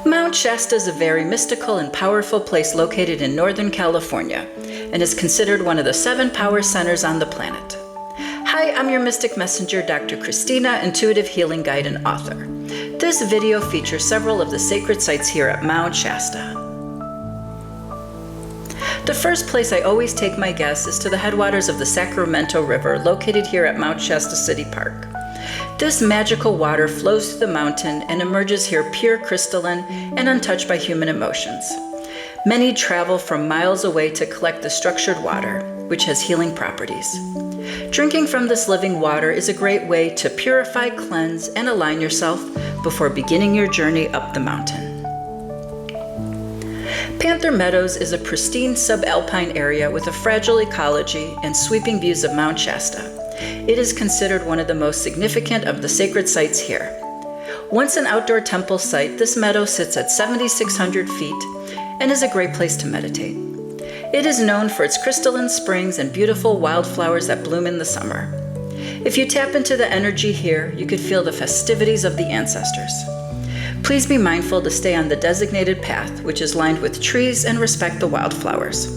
Mount Shasta is a very mystical and powerful place located in Northern California and is considered one of the 7 power centers on the planet. Hi, I'm your Mystic Messenger, Dr. Christina, intuitive healing guide and author. This video features several of the sacred sites here at Mount Shasta. The first place I always take my guests is to the headwaters of the Sacramento River located here at Mount Shasta City Park. This magical water flows through the mountain and emerges here pure crystalline and untouched by human emotions. Many travel from miles away to collect the structured water, which has healing properties. Drinking from this living water is a great way to purify, cleanse, and align yourself before beginning your journey up the mountain. Panther Meadows is a pristine subalpine area with a fragile ecology and sweeping views of Mount Shasta. It is considered one of the most significant of the sacred sites here. Once an outdoor temple site, this meadow sits at 7,600 feet and is a great place to meditate. It is known for its crystalline springs and beautiful wildflowers that bloom in the summer. If you tap into the energy here, you could feel the festivities of the ancestors. Please be mindful to stay on the designated path, which is lined with trees, and respect the wildflowers.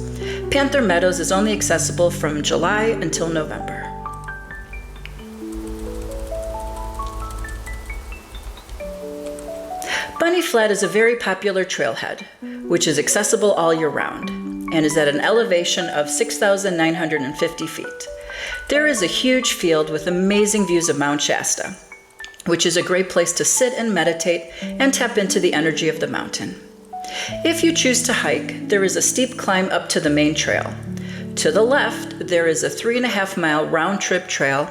Panther Meadows is only accessible from July until November. Bunny Flat is a very popular trailhead, which is accessible all year round, and is at an elevation of 6,950 feet. There is a huge field with amazing views of Mount Shasta, which is a great place to sit and meditate and tap into the energy of the mountain. If you choose to hike, there is a steep climb up to the main trail. To the left, there is a 3.5-mile round-trip trail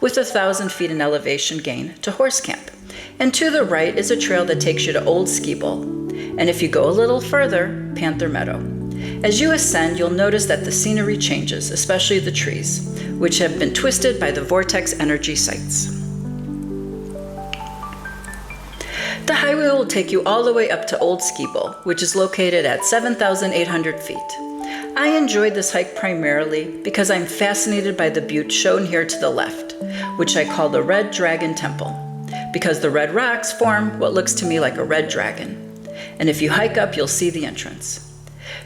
with 1,000 feet in elevation gain to Horse Camp. And to the right is a trail that takes you to Old Ski Bowl. And if you go a little further, Panther Meadow. As you ascend, you'll notice that the scenery changes, especially the trees, which have been twisted by the vortex energy sites. The highway will take you all the way up to Old Ski Bowl, which is located at 7,800 feet. I enjoyed this hike primarily because I'm fascinated by the butte shown here to the left, which I call the Red Dragon Temple, because the red rocks form what looks to me like a red dragon. And if you hike up, you'll see the entrance.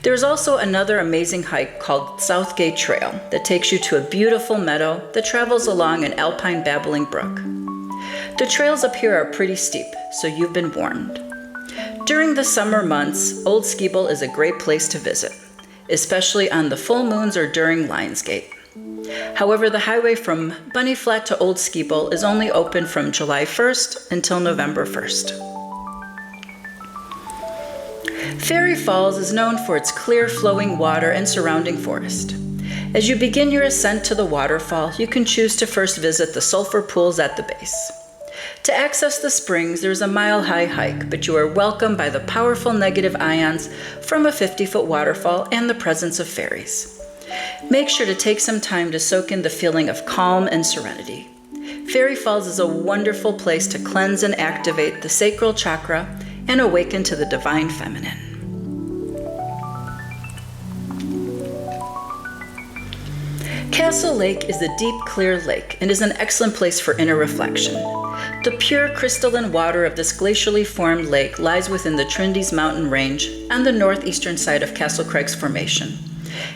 There's also another amazing hike called Southgate Trail that takes you to a beautiful meadow that travels along an alpine babbling brook. The trails up here are pretty steep, so you've been warned. During the summer months, Old Ski Bowl is a great place to visit, especially on the full moons or during Lionsgate. However, the highway from Bunny Flat to Old Ski Bowl is only open from July 1st until November 1st. Fairy Falls is known for its clear flowing water and surrounding forest. As you begin your ascent to the waterfall, you can choose to first visit the sulfur pools at the base. To access the springs, there's a mile-high hike, but you are welcomed by the powerful negative ions from a 50-foot waterfall and the presence of fairies. Make sure to take some time to soak in the feeling of calm and serenity. Fairy Falls is a wonderful place to cleanse and activate the sacral chakra and awaken to the divine feminine. Castle Lake is a deep, clear lake and is an excellent place for inner reflection. The pure crystalline water of this glacially formed lake lies within the Trinity's mountain range on the northeastern side of Castle Craig's Formation.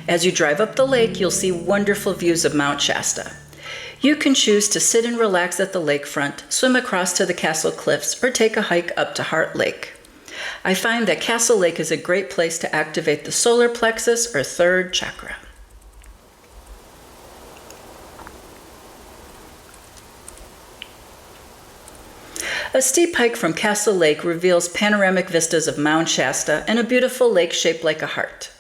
As you drive up the lake, you'll see wonderful views of Mount Shasta. You can choose to sit and relax at the lakefront, swim across to the castle cliffs, or take a hike up to Heart Lake. I find that Castle Lake is a great place to activate the solar plexus or third chakra. A steep hike from Castle Lake reveals panoramic vistas of Mount Shasta and a beautiful lake shaped like a heart.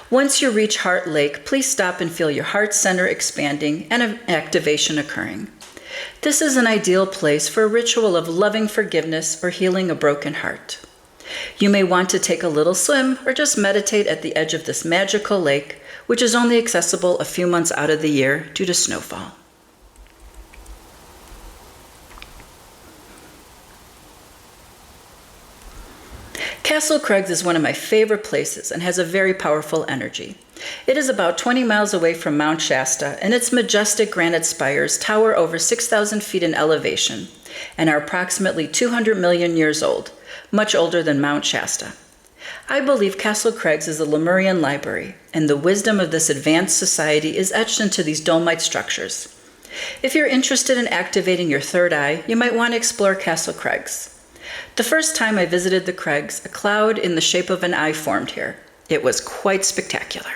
Once you reach Heart Lake, please stop and feel your heart center expanding and an activation occurring. This is an ideal place for a ritual of loving forgiveness or healing a broken heart. You may want to take a little swim or just meditate at the edge of this magical lake, which is only accessible a few months out of the year due to snowfall. Castle Craig is one of my favorite places and has a very powerful energy. It is about 20 miles away from Mount Shasta, and its majestic granite spires tower over 6,000 feet in elevation and are approximately 200 million years old, much older than Mount Shasta. I believe Castle Crags is a Lemurian library, and the wisdom of this advanced society is etched into these dolomite structures. If you're interested in activating your third eye, you might want to explore Castle Crags. The first time I visited the Crags, a cloud in the shape of an eye formed here. It was quite spectacular.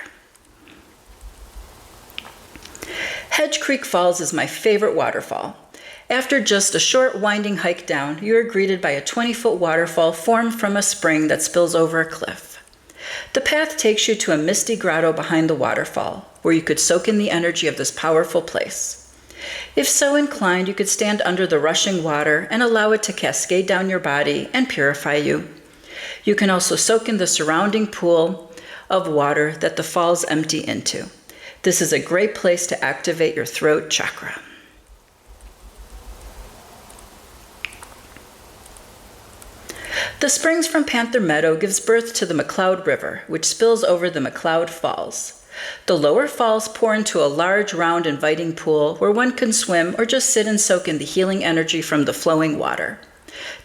Hedge Creek Falls is my favorite waterfall. After just a short winding hike down, you are greeted by a 20-foot waterfall formed from a spring that spills over a cliff. The path takes you to a misty grotto behind the waterfall, where you could soak in the energy of this powerful place. If so inclined, you could stand under the rushing water and allow it to cascade down your body and purify you. You can also soak in the surrounding pool of water that the falls empty into. This is a great place to activate your throat chakra. The springs from Panther Meadow gives birth to the McCloud River, which spills over the McCloud Falls. The lower falls pour into a large, round, inviting pool where one can swim or just sit and soak in the healing energy from the flowing water.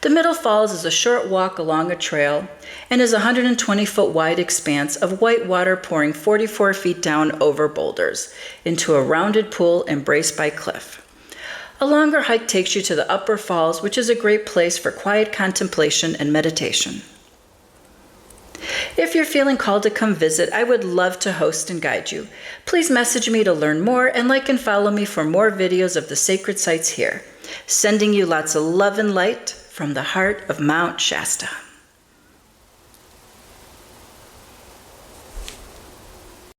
The middle falls is a short walk along a trail and is a 120-foot wide expanse of white water pouring 44 feet down over boulders into a rounded pool embraced by cliff. A longer hike takes you to the upper falls, which is a great place for quiet contemplation and meditation. If you're feeling called to come visit, I would love to host and guide you. Please message me to learn more and like and follow me for more videos of the sacred sites here. Sending you lots of love and light from the heart of Mount Shasta.